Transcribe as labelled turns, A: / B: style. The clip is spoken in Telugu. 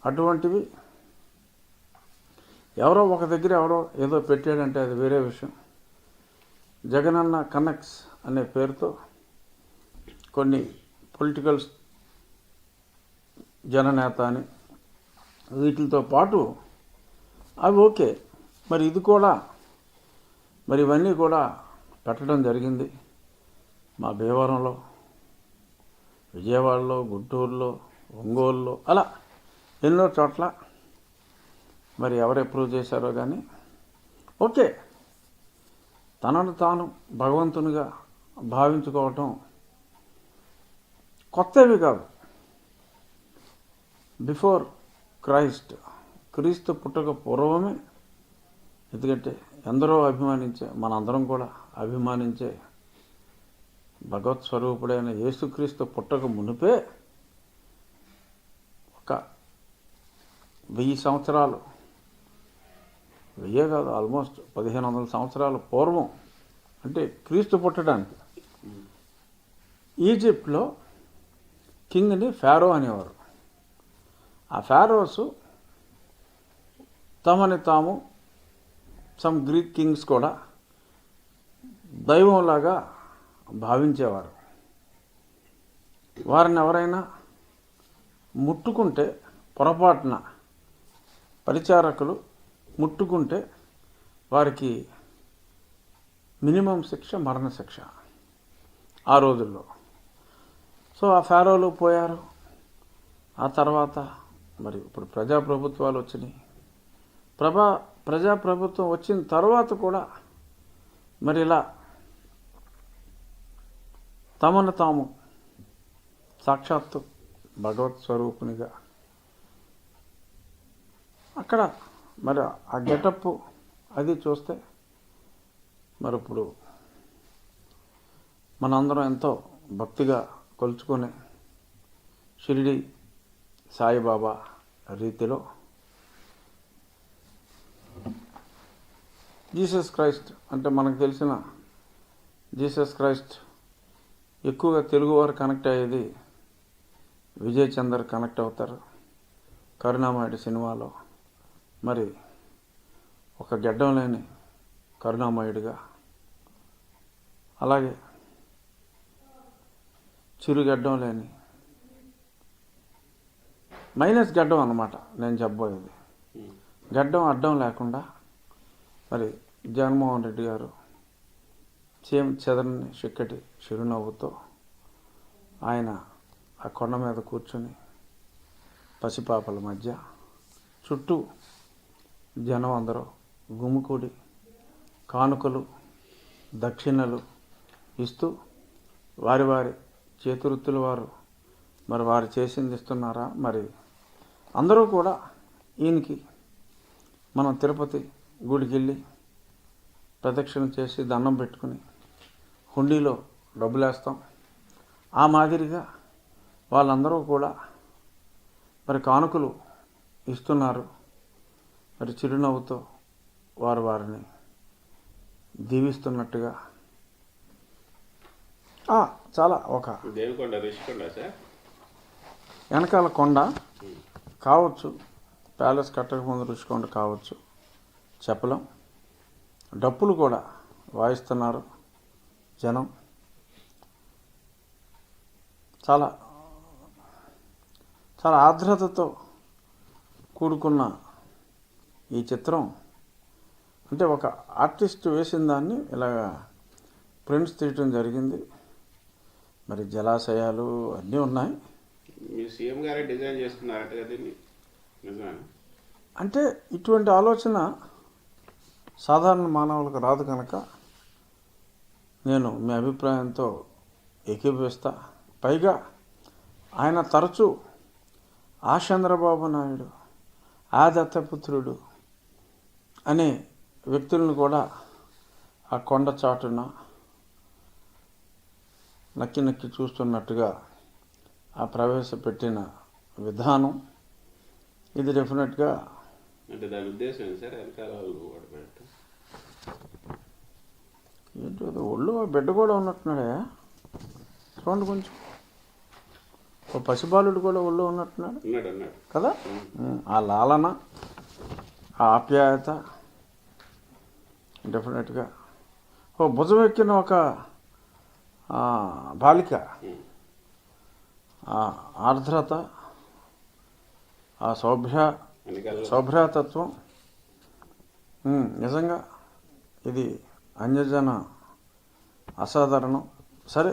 A: అటువంటివి ఎవరో ఒక దగ్గర ఎవరో ఏదో పెట్టాడంటే అది వేరే విషయం. జగనన్న కనెక్ట్స్ అనే పేరుతో కొన్ని పొలిటికల్ జననేత అని వీటితో పాటు అవి ఓకే. మరి ఇది కూడా మరి ఇవన్నీ కూడా పెట్టడం జరిగింది. మా భీమవరంలో, విజయవాడలో, గుంటూరులో, ఒంగోలులో అలా ఎన్నో చోట్ల మరి ఎవరు అప్రూవ్ చేశారో కానీ ఓకే. తనను తాను భగవంతునిగా భావించుకోవటం కొత్తవి కాదు. బిఫోర్ క్రీస్తు పుట్టక పూర్వమే. ఎందుకంటే ఎందరో అభిమానించే, మనందరం కూడా అభిమానించే భగవత్ స్వరూపుడైన యేసుక్రీస్తు పుట్టక మునిపే ఒక 1000 సంవత్సరాలు, 1000 కాదు, ఆల్మోస్ట్ 1500 సంవత్సరాల పూర్వం, అంటే క్రీస్తు పుట్టడానికి ఈజిప్ట్లో కింగ్ని ఫారో అనేవారు. ఆ ఫారోస్ తమని తాము, సమ్ గ్రీక్ కింగ్స్ కూడా దైవంలాగా భావించేవారు. వారిని ఎవరైనా ముట్టుకుంటే, పొరపాటున పరిచారకులు ముట్టుకుంటే వారికి మినిమం శిక్ష మరణశిక్ష ఆ రోజుల్లో. సో ఆ ఫారోలు పోయారు. ఆ తర్వాత మరి ఇప్పుడు ప్రజాప్రభుత్వాలు వచ్చినాయి. ప్రజాప్రభుత్వం వచ్చిన తర్వాత కూడా మరి ఇలా తమను తాము సాక్షాత్తు భగవత్ స్వరూపునిగా అక్కడ మరి ఆ గెటప్ అది చూస్తే మరి ఇప్పుడు మనందరం ఎంతో భక్తిగా కొలుచుకునే షిరిడి సాయిబాబా రీతిలో జీసస్ క్రైస్ట్ అంటే మనకు తెలిసిన జీసస్ క్రైస్ట్ ఎక్కువగా తెలుగువారు కనెక్ట్ అయ్యేది విజయ్ చందర్ కనెక్ట్ అవుతారు. కరుణామయుడు సినిమాలో మరి ఒక గెడ్డం లేని కరుణామయుడిగా, అలాగే చిరుగడ్డం లేని మైనస్ గడ్డం అన్నమాట నేను చెప్పబోయేది. గడ్డం అడ్డం లేకుండా మరి జగన్మోహన్ రెడ్డి గారు చెదరని చిక్కటి చిరునవ్వుతో ఆయన ఆ కొండ మీద కూర్చొని పసిపాపల మధ్య చుట్టూ జనం అందరూ గుమికూడి కానుకలు దక్షిణలు ఇస్తూ వారి వారి చేతివృత్తుల వారు మరి వారు చేసింది ఇస్తున్నారా, మరి అందరూ కూడా ఈయనకి మనం తిరుపతి గుడికి వెళ్ళి ప్రదక్షిణ చేసి దండం పెట్టుకుని హుండీలో డబ్బులు వేస్తాం. ఆ మాదిరిగా వాళ్ళందరూ కూడా మరి కానుకలు ఇస్తున్నారు. మరి చిరునవ్వుతో వారు వారిని దీవిస్తున్నట్టుగా చాలా ఒక వెనకాల కొండ కావచ్చు, ప్యాలెస్ కట్టకముందు రుషికొండ కావచ్చు, చెప్పలేం. డప్పులు కూడా వాయిస్తున్నారు జనం. చాలా చాలా ఆర్ద్రతతో కూడుకున్న ఈ చిత్రం, అంటే ఒక ఆర్టిస్ట్ వేసిన దాన్ని ఇలాగా ప్రింట్స్ తీయటం జరిగింది. మరి జలాశయాలు అన్నీ ఉన్నాయి.
B: సీఎం గారే డిజైన్ చేసుకున్నారట కదండి.
A: అంటే ఇటువంటి ఆలోచన సాధారణ మానవులకు రాదు కనుక నేను మీ అభిప్రాయంతో ఏకీభవిస్తా. పైగా ఆయన తరచూ ఆ చంద్రబాబు నాయుడు, ఆ దత్తపుత్రుడు అనే వ్యక్తులను కూడా ఆ కొండ చాటున నక్కి నక్కి చూస్తున్నట్టుగా ఆ ప్రవేశపెట్టిన విధానం ఇది డెఫినెట్గా.
B: అంటే దాని ఉద్దేశం ఏంటి సార్?
A: ఏంటో ఒళ్ళు బిడ్డ కూడా ఉన్నట్టున్నాడే, చూడండి కొంచెం. ఓ పసిబాలుడు కూడా ఒళ్ళో ఉన్నట్టున్నాడు
B: ఉన్నాడు ఉన్నాడు.
A: కదా. ఆ లాలన, ఆ ఆప్యాయత డెఫినెట్గా ఓ భుజం ఎక్కిన ఒక బాలిక, ఆ ఆర్ద్రత, ఆ
B: వెనకాల
A: సౌభ్రాతత్వం, నిజంగా ఇది అన్యజన అసాధారణం. సరే,